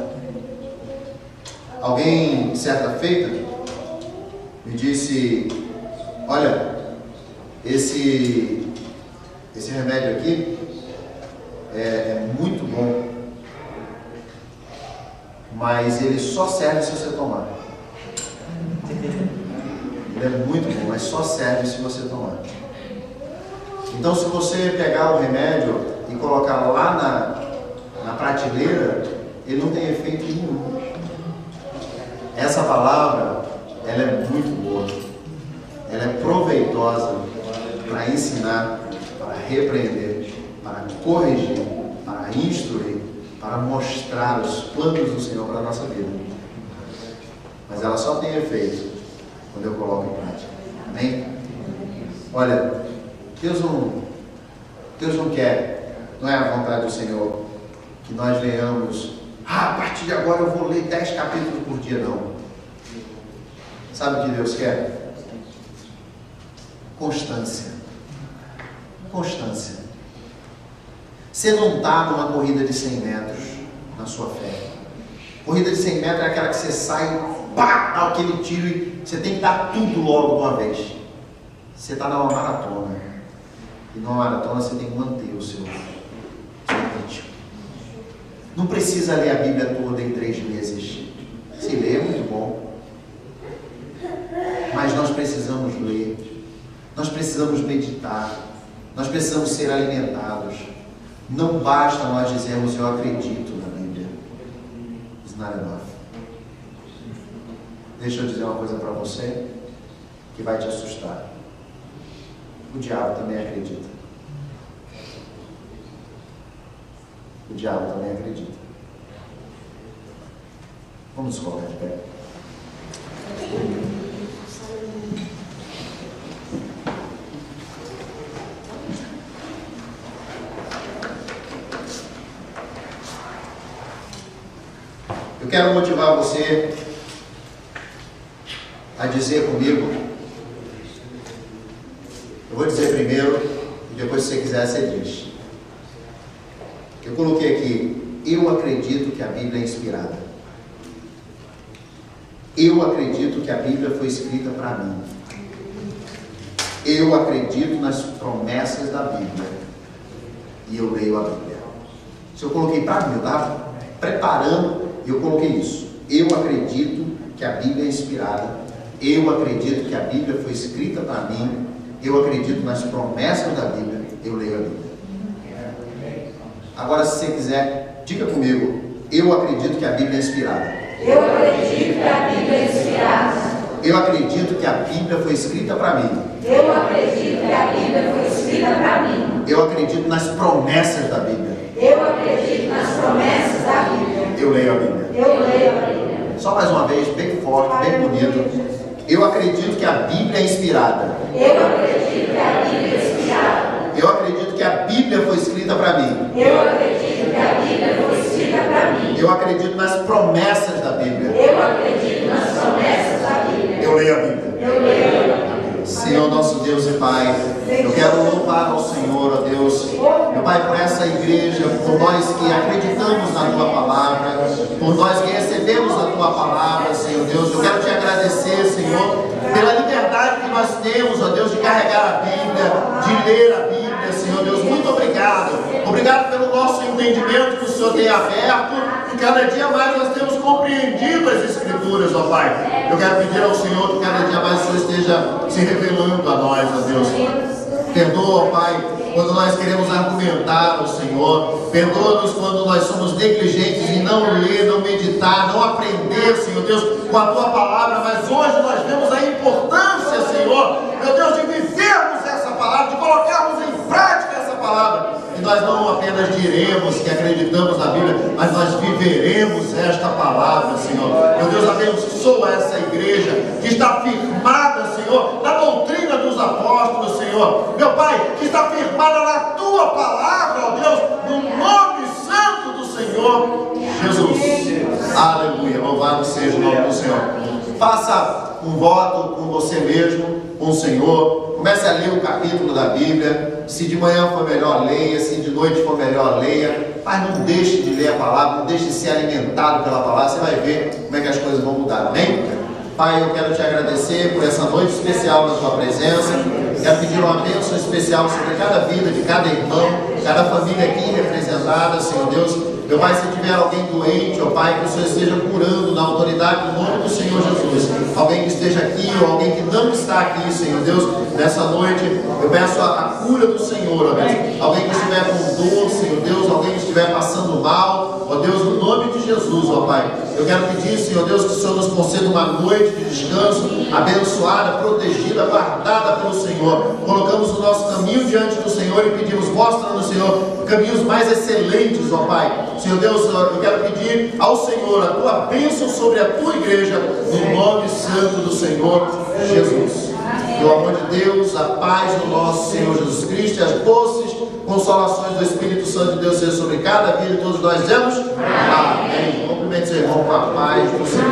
Alguém, certa feita, me disse: olha, esse remédio aqui é muito bom, mas ele só serve se você tomar. Ele é muito bom, mas só serve se você tomar. Então, se você pegar o remédio e colocar lá na prateleira, ele não tem efeito nenhum. Essa palavra, ela é muito boa, ela é proveitosa, para ensinar, para repreender, para corrigir, para instruir, para mostrar os planos do Senhor para a nossa vida. Mas ela só tem efeito quando eu coloco em prática. Amém? Olha, Deus não quer, não é a vontade do Senhor que nós leamos, a partir de agora eu vou ler 10 capítulos por dia, não. Sabe o que Deus quer? Constância. Constância. Você não está numa corrida de 100 metros na sua fé. Corrida de 100 metros é aquela que você sai, pá, dá aquele tiro e você tem que dar tudo logo de uma vez. Você está numa maratona. E numa maratona você tem que manter o seu ritmo. Não precisa ler a Bíblia toda em 3 meses. Se ler é muito bom. Mas nós precisamos ler. Nós precisamos meditar. Nós precisamos ser alimentados. Não basta nós dizermos eu acredito na Bíblia. It's not enough. Deixa eu dizer uma coisa para você que vai te assustar. O diabo também acredita. O diabo também acredita. Vamos nos colocar de pé. Eu quero motivar você a dizer comigo. Eu vou dizer primeiro e depois, se você quiser, você diz. Eu coloquei aqui: eu acredito que a Bíblia é inspirada. Eu acredito que a Bíblia foi escrita para mim. Eu acredito nas promessas da Bíblia. E eu leio a Bíblia. Se eu coloquei para mim, eu estava preparando e eu coloquei isso. Eu acredito que a Bíblia é inspirada. Eu acredito que a Bíblia foi escrita para mim. Eu acredito nas promessas da Bíblia. Eu leio a Bíblia. Agora, se você quiser, diga comigo: eu acredito que a Bíblia é inspirada. Eu acredito que a Bíblia é inspirada. Eu acredito que a Bíblia foi escrita para mim. Eu acredito que a Bíblia foi escrita para mim. Eu acredito nas promessas da Bíblia. Eu acredito nas promessas da Bíblia. Eu leio a Bíblia. Eu leio a Bíblia. Só mais uma vez, bem forte, bem bonito. Eu acredito que a Bíblia é inspirada. Eu acredito que a Bíblia é inspirada. Eu acredito que a Bíblia foi escrita para mim. Eu acredito que a Bíblia foi escrita para mim. Eu acredito nas promessas da Bíblia. Eu acredito nas promessas da Bíblia. Eu leio a Bíblia. Eu leio a Bíblia. Senhor nosso Deus e Pai, eu quero louvar ao Senhor, ó Deus, meu Pai, por essa igreja, por nós que acreditamos na Tua Palavra, por nós que recebemos a Tua Palavra, Senhor Deus. Eu quero Te agradecer, Senhor, pela liberdade que nós temos, ó Deus, de carregar a Bíblia, de ler a Bíblia, Senhor Deus. Muito obrigado. Obrigado pelo nosso entendimento que o Senhor tem aberto. E cada dia mais nós temos compreendido as Escrituras, ó Pai. Eu quero pedir ao Senhor que cada dia mais o Senhor esteja se revelando a nós, ó Deus. Perdoa, ó Pai, quando nós queremos argumentar ao Senhor. Perdoa-nos quando nós somos negligentes em não ler, não meditar, não aprender, Senhor Deus, com a Tua Palavra. Mas hoje nós vemos a importância, Senhor, meu Deus, de vivermos essa palavra, de colocarmos em prática essa palavra. E nós não apenas diremos que acreditamos na Bíblia, mas nós viveremos esta palavra, Senhor. Meu Deus, abençoa essa igreja que está firmada, Senhor, na doutrina dos apóstolos, Senhor. Meu Pai, que está firmada na Tua palavra, ó Deus, no nome santo do Senhor Jesus. Aleluia. Louvado seja o nome do Senhor. Faça um voto com você mesmo, com o Senhor. Comece a ler o capítulo da Bíblia. Se de manhã for melhor, leia. Se de noite for melhor, leia. Mas não deixe de ler a palavra, não deixe de ser alimentado pela palavra. Você vai ver como é que as coisas vão mudar, amém? Pai, eu quero Te agradecer por essa noite especial na Tua presença. Quero pedir uma bênção especial sobre cada vida de cada irmão, cada família aqui representada, Senhor Deus. Meu Pai, se tiver alguém doente, ó Pai, que o Senhor esteja curando na autoridade do nome do Senhor Jesus. Alguém que esteja aqui ou alguém que não está aqui, Senhor Deus, nessa noite, eu peço a cura do Senhor, ó Deus. Alguém que estiver com dor, Senhor Deus, alguém que estiver passando mal, ó Deus, no nome de Jesus. Jesus, ó Pai. Eu quero pedir, Senhor Deus, que o Senhor nos conceda uma noite de descanso, abençoada, protegida, guardada pelo Senhor. Colocamos o nosso caminho diante do Senhor e pedimos, mostra-nos, Senhor, caminhos mais excelentes, ó Pai. Senhor Deus, eu quero pedir ao Senhor a tua bênção sobre a tua igreja, no nome santo do Senhor Jesus. Que o amor de Deus, a paz do nosso Senhor Jesus Cristo e as doces consolações do Espírito Santo de Deus seja sobre cada vida de todos nós dizemos amém. Cumprimente seu irmão com a paz do Senhor.